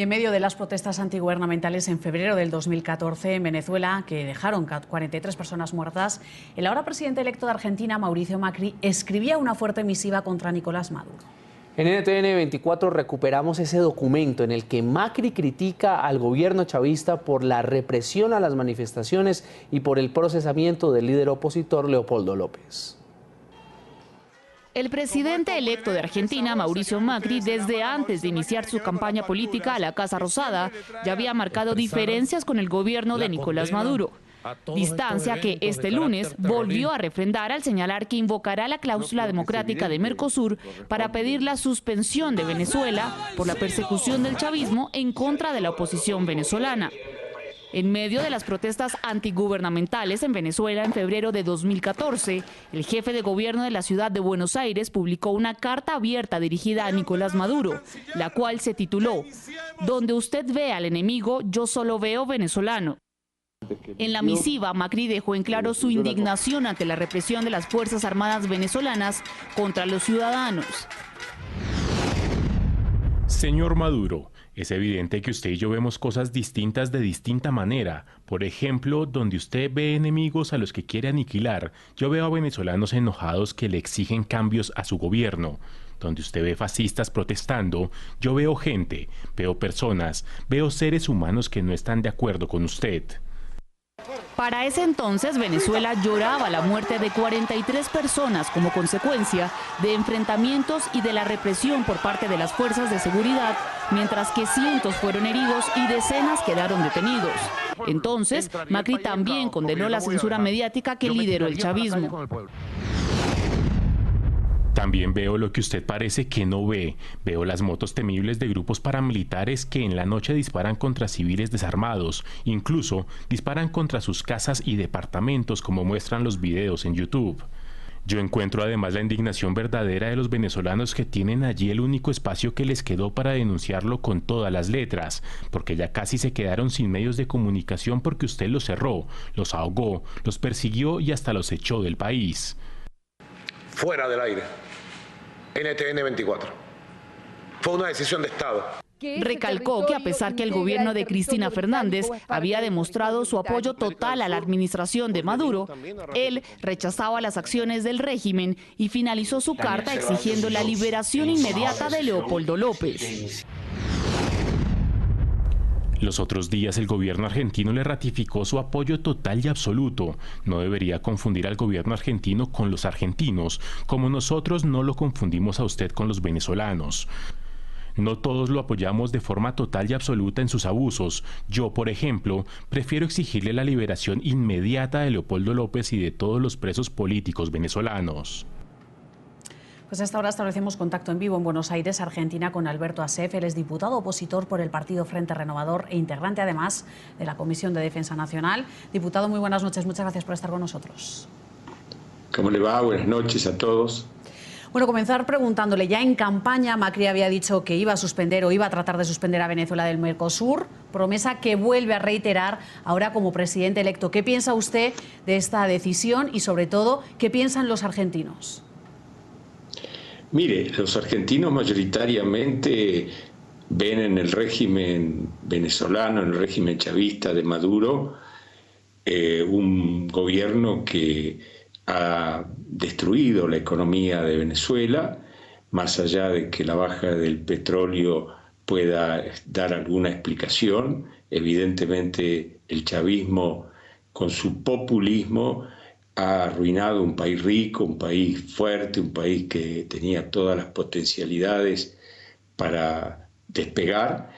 Y en medio de las protestas antigubernamentales en febrero del 2014 en Venezuela, que dejaron 43 personas muertas, el ahora presidente electo de Argentina, Mauricio Macri, escribía una fuerte misiva contra Nicolás Maduro. En NTN 24 recuperamos ese documento en el que Macri critica al gobierno chavista por la represión a las manifestaciones y por el procesamiento del líder opositor Leopoldo López. El presidente electo de Argentina, Mauricio Macri, desde antes de iniciar su campaña política a la Casa Rosada, ya había marcado diferencias con el gobierno de Nicolás Maduro. Distancia que este lunes volvió a refrendar al señalar que invocará la cláusula democrática de Mercosur para pedir la suspensión de Venezuela por la persecución del chavismo en contra de la oposición venezolana. En medio de las protestas antigubernamentales en Venezuela en febrero de 2014, el jefe de gobierno de la ciudad de Buenos Aires publicó una carta abierta dirigida a Nicolás Maduro, la cual se tituló "Donde usted ve al enemigo, yo solo veo venezolano". En la misiva, Macri dejó en claro su indignación ante la represión de las Fuerzas Armadas venezolanas contra los ciudadanos. Señor Maduro, es evidente que usted y yo vemos cosas distintas de distinta manera. Por ejemplo, donde usted ve enemigos a los que quiere aniquilar, yo veo a venezolanos enojados que le exigen cambios a su gobierno. Donde usted ve fascistas protestando, yo veo gente, veo personas, veo seres humanos que no están de acuerdo con usted. Para ese entonces, Venezuela lloraba la muerte de 43 personas como consecuencia de enfrentamientos y de la represión por parte de las fuerzas de seguridad, mientras que cientos fueron heridos y decenas quedaron detenidos. Entonces, Macri también condenó la censura mediática que lideró el chavismo. También veo lo que usted parece que no ve. Veo las motos temibles de grupos paramilitares que en la noche disparan contra civiles desarmados. Incluso disparan contra sus casas y departamentos, como muestran los videos en YouTube. Yo encuentro además la indignación verdadera de los venezolanos que tienen allí el único espacio que les quedó para denunciarlo con todas las letras, porque ya casi se quedaron sin medios de comunicación porque usted los cerró, los ahogó, los persiguió y hasta los echó del país. Fuera del aire. NTN 24. Fue una decisión de Estado. Recalcó que a pesar que el gobierno de Cristina Fernández había demostrado su apoyo total a la administración de Maduro, él rechazaba las acciones del régimen y finalizó su carta exigiendo la liberación inmediata de Leopoldo López. Los otros días el gobierno argentino le ratificó su apoyo total y absoluto. No debería confundir al gobierno argentino con los argentinos, como nosotros no lo confundimos a usted con los venezolanos. No todos lo apoyamos de forma total y absoluta en sus abusos. Yo, por ejemplo, prefiero exigirle la liberación inmediata de Leopoldo López y de todos los presos políticos venezolanos. Pues a esta hora establecemos contacto en vivo en Buenos Aires, Argentina, con Alberto Asef. Él es diputado opositor por el partido Frente Renovador e integrante además de la Comisión de Defensa Nacional. Diputado, muy buenas noches, muchas gracias por estar con nosotros. ¿Cómo le va? Buenas noches a todos. Bueno, comenzar preguntándole, ya en campaña Macri había dicho que iba a suspender o iba a tratar de suspender a Venezuela del Mercosur, promesa que vuelve a reiterar ahora como presidente electo. ¿Qué piensa usted de esta decisión y sobre todo qué piensan los argentinos? Mire, los argentinos mayoritariamente ven en el régimen venezolano, en el régimen chavista de Maduro, un gobierno que ha destruido la economía de Venezuela, más allá de que la baja del petróleo pueda dar alguna explicación. Evidentemente el chavismo con su populismo ha arruinado un país rico, un país fuerte, un país que tenía todas las potencialidades para despegar,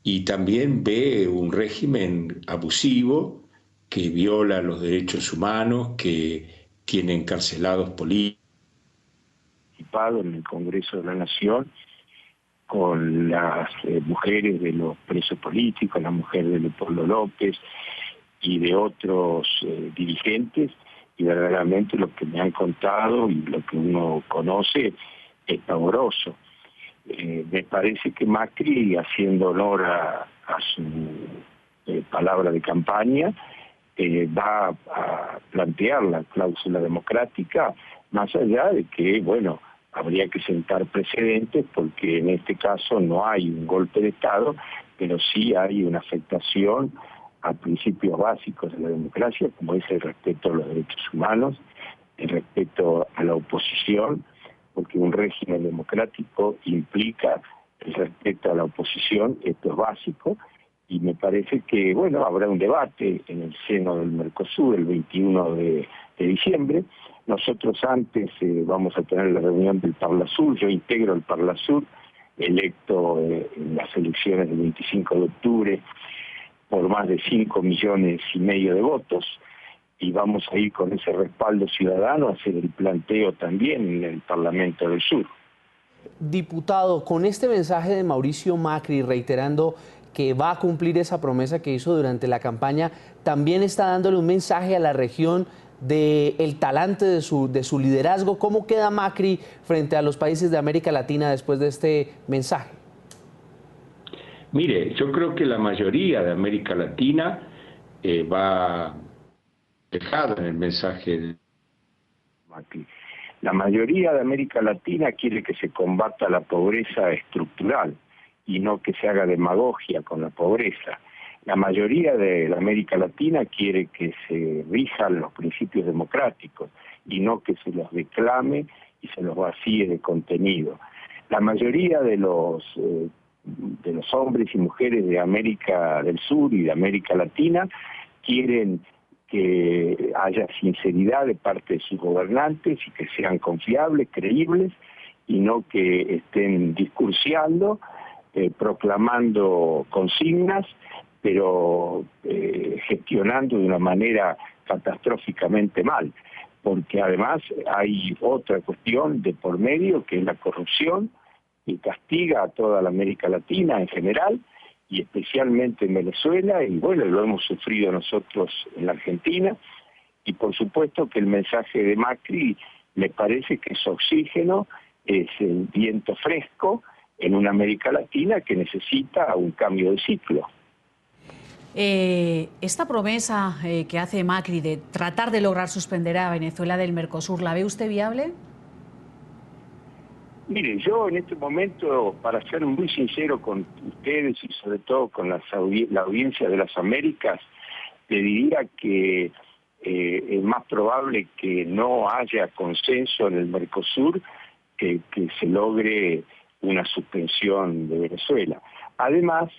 y también ve un régimen abusivo que viola los derechos humanos, que tiene encarcelados políticos. En el Congreso de la Nación con las mujeres de los presos políticos, la mujer de Leopoldo López y de otros dirigentes, y verdaderamente lo que me han contado y lo que uno conoce es pavoroso. Me parece que Macri, haciendo honor a su palabra de campaña, va a plantear la cláusula democrática, más allá de que, bueno, habría que sentar precedentes, porque en este caso no hay un golpe de Estado, pero sí hay una afectación a principios básicos de la democracia, como es el respeto a los derechos humanos, el respeto a la oposición, porque un régimen democrático implica el respeto a la oposición, esto es básico, y me parece que, bueno, habrá un debate en el seno del Mercosur el 21 de diciembre. Nosotros antes vamos a tener la reunión del Parlasur, yo integro el Parlasur, electo en las elecciones del 25 de octubre por más de 5,5 millones de votos, y vamos a ir con ese respaldo ciudadano a hacer el planteo también en el Parlamento del Sur. Diputado, con este mensaje de Mauricio Macri reiterando que va a cumplir esa promesa que hizo durante la campaña, también está dándole un mensaje a la región del talante de su liderazgo. ¿Cómo queda Macri frente a los países de América Latina después de este mensaje? Mire, yo creo que la mayoría de América Latina va dejada en el mensaje de Macri. La mayoría de América Latina quiere que se combata la pobreza estructural y no que se haga demagogia con la pobreza. La mayoría de la América Latina quiere que se rijan los principios democráticos y no que se los declame y se los vacíe de contenido. La mayoría de los hombres y mujeres de América del Sur y de América Latina quieren que haya sinceridad de parte de sus gobernantes y que sean confiables, creíbles, y no que estén discursiando, proclamando consignas, pero gestionando de una manera catastróficamente mal, porque además hay otra cuestión de por medio, que es la corrupción, que castiga a toda la América Latina en general, y especialmente en Venezuela, y bueno, lo hemos sufrido nosotros en la Argentina, y por supuesto que el mensaje de Macri me parece que es oxígeno, es el viento fresco en una América Latina que necesita un cambio de ciclo. Esta promesa que hace Macri de tratar de lograr suspender a Venezuela del Mercosur, ¿la ve usted viable? Mire, yo en este momento, para ser muy sincero con ustedes y sobre todo con la audiencia de las Américas, le diría que es más probable que no haya consenso en el Mercosur que se logre una suspensión de Venezuela. Además,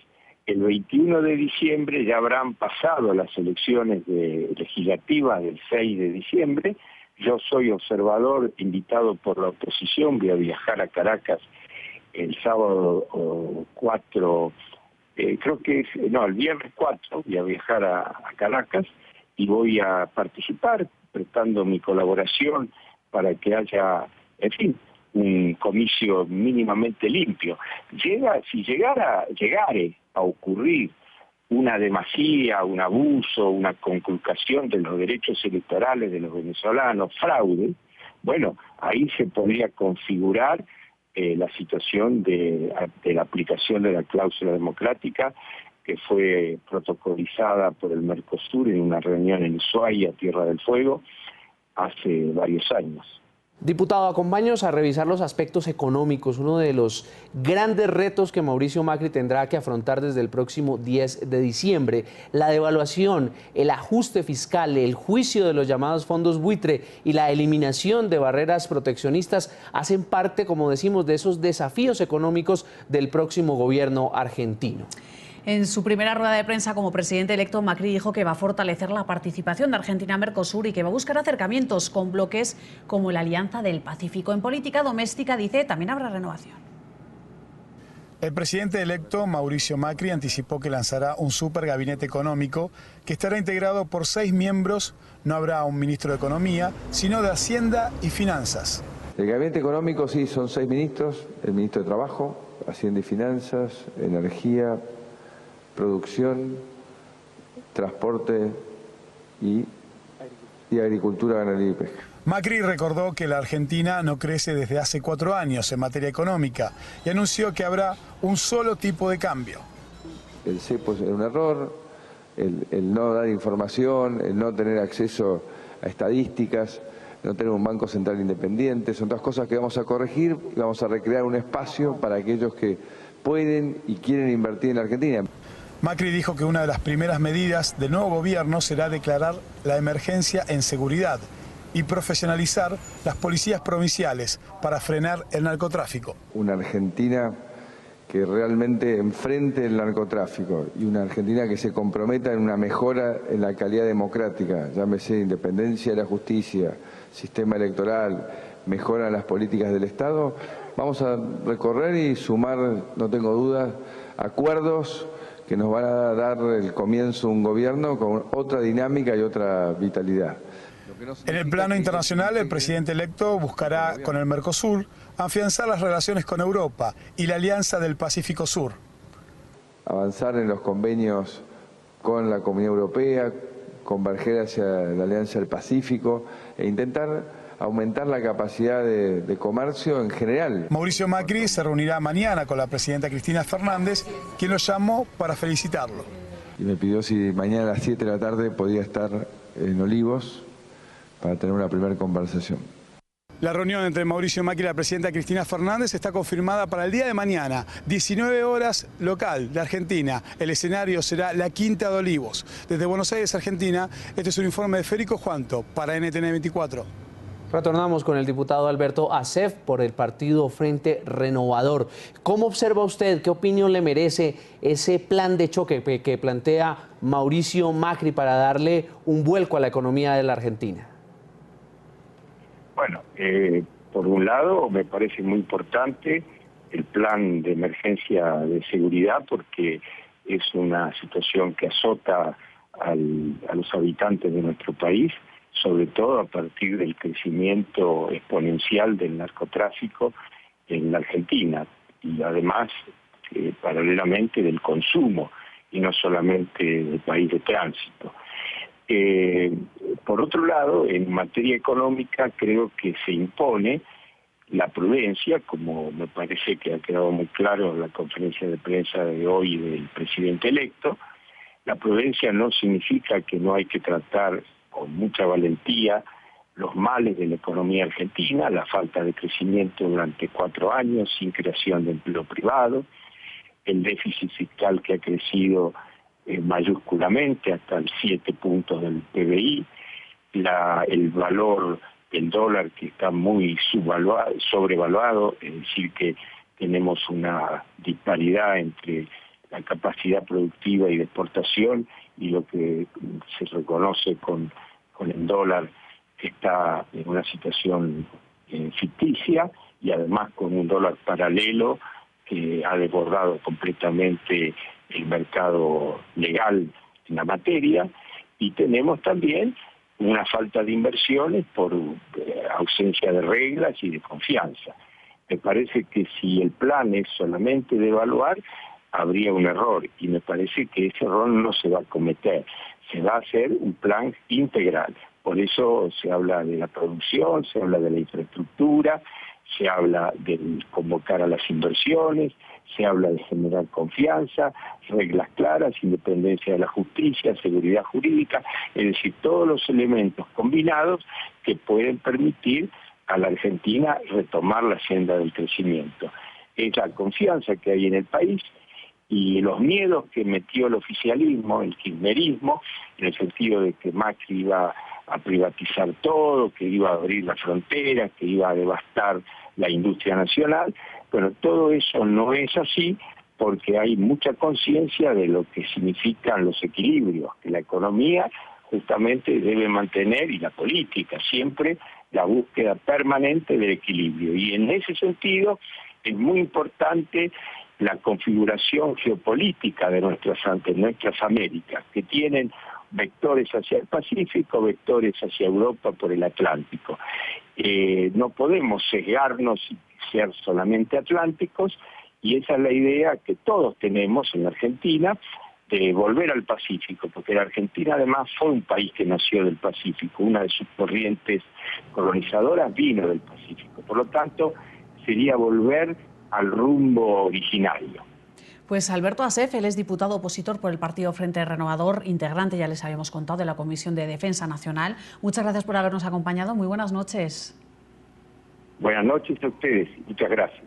el 21 de diciembre ya habrán pasado las elecciones legislativas del 6 de diciembre. Yo soy observador invitado por la oposición, voy a viajar a Caracas el sábado 4, creo que es, no, el viernes 4 voy a viajar a Caracas y voy a participar prestando mi colaboración para que haya, en fin, un comicio mínimamente limpio. Si llegare a ocurrir una demasía, un abuso, una conculcación de los derechos electorales de los venezolanos, fraude, bueno, ahí se podría configurar la situación de la aplicación de la cláusula democrática que fue protocolizada por el Mercosur en una reunión en Ushuaia, Tierra del Fuego, hace varios años. Diputado, acompáñenos a revisar los aspectos económicos, uno de los grandes retos que Mauricio Macri tendrá que afrontar desde el próximo 10 de diciembre. La devaluación, el ajuste fiscal, el juicio de los llamados fondos buitre y la eliminación de barreras proteccionistas hacen parte, como decimos, de esos desafíos económicos del próximo gobierno argentino. En su primera rueda de prensa como presidente electo, Macri dijo que va a fortalecer la participación de Argentina en Mercosur y que va a buscar acercamientos con bloques como la Alianza del Pacífico. En política doméstica, dice, también habrá renovación. El presidente electo, Mauricio Macri, anticipó que lanzará un supergabinete económico que estará integrado por 6 miembros. No habrá un ministro de Economía, sino de Hacienda y Finanzas. El gabinete económico sí son 6 ministros, el ministro de Trabajo, Hacienda y Finanzas, Energía, Producción, Transporte y Agricultura, Ganadería y Pesca. Macri recordó que la Argentina no crece desde hace 4 años en materia económica y anunció que habrá un solo tipo de cambio. El cepo es un error, el no dar información, el no tener acceso a estadísticas, no tener un banco central independiente, son todas cosas que vamos a corregir y vamos a recrear un espacio para aquellos que pueden y quieren invertir en la Argentina. Macri dijo que una de las primeras medidas del nuevo gobierno será declarar la emergencia en seguridad y profesionalizar las policías provinciales para frenar el narcotráfico. Una Argentina que realmente enfrente el narcotráfico y una Argentina que se comprometa en una mejora en la calidad democrática, llámese independencia de la justicia, sistema electoral, mejora en las políticas del Estado. Vamos a recorrer y sumar, no tengo dudas, acuerdos que nos van a dar el comienzo de un gobierno con otra dinámica y otra vitalidad. En el plano internacional, el presidente electo buscará con el Mercosur afianzar las relaciones con Europa y la Alianza del Pacífico Sur. Avanzar en los convenios con la Comunidad Europea, converger hacia la Alianza del Pacífico e intentar aumentar la capacidad de comercio en general. Mauricio Macri se reunirá mañana con la presidenta Cristina Fernández, quien lo llamó para felicitarlo. Y me pidió si mañana a las 7 de la tarde podía estar en Olivos para tener una primera conversación. La reunión entre Mauricio Macri y la presidenta Cristina Fernández está confirmada para el día de mañana, 19 horas local de Argentina. El escenario será la Quinta de Olivos. Desde Buenos Aires, Argentina, este es un informe de Federico Juanto para NTN 24. Retornamos con el diputado Alberto Asef por el partido Frente Renovador. ¿Cómo observa usted, qué opinión le merece ese plan de choque que plantea Mauricio Macri para darle un vuelco a la economía de la Argentina? Bueno, por un lado me parece muy importante el plan de emergencia de seguridad porque es una situación que azota a los habitantes de nuestro país, sobre todo a partir del crecimiento exponencial del narcotráfico en la Argentina y además paralelamente del consumo y no solamente del país de tránsito. Por otro lado, en materia económica creo que se impone la prudencia, como me parece que ha quedado muy claro en la conferencia de prensa de hoy del presidente electo. La prudencia no significa que no hay que tratar con mucha valentía los males de la economía argentina, la falta de crecimiento durante 4 años sin creación de empleo privado, el déficit fiscal que ha crecido mayúsculamente hasta 7 puntos del PBI, el valor del dólar que está muy sobrevaluado, es decir que tenemos una disparidad entre la capacidad productiva y de exportación y lo que se reconoce con el dólar que está en una situación ficticia y además con un dólar paralelo que ha desbordado completamente el mercado legal en la materia, y tenemos también una falta de inversiones por ausencia de reglas y de confianza. Me parece que si el plan es solamente devaluar, habría un error, y me parece que ese error no se va a cometer. Se va a hacer un plan integral. Por eso se habla de la producción, se habla de la infraestructura, se habla de convocar a las inversiones, se habla de generar confianza, reglas claras, independencia de la justicia, seguridad jurídica, es decir, todos los elementos combinados que pueden permitir a la Argentina retomar la senda del crecimiento. Es la confianza que hay en el país y los miedos que metió el oficialismo, el kirchnerismo, en el sentido de que Macri iba a privatizar todo, que iba a abrir la frontera, que iba a devastar la industria nacional. Bueno, todo eso no es así porque hay mucha conciencia de lo que significan los equilibrios, que la economía justamente debe mantener, y la política siempre, la búsqueda permanente del equilibrio. Y en ese sentido es muy importante la configuración geopolítica de nuestras Américas, que tienen vectores hacia el Pacífico, vectores hacia Europa por el Atlántico. No podemos sesgarnos y ser solamente atlánticos, y esa es la idea que todos tenemos en la Argentina, de volver al Pacífico, porque la Argentina además fue un país que nació del Pacífico, una de sus corrientes colonizadoras vino del Pacífico, por lo tanto sería volver al rumbo originario. Pues Alberto Asef, él es diputado opositor por el Partido Frente Renovador, integrante, ya les habíamos contado, de la Comisión de Defensa Nacional. Muchas gracias por habernos acompañado. Muy buenas noches. Buenas noches a ustedes. Muchas gracias.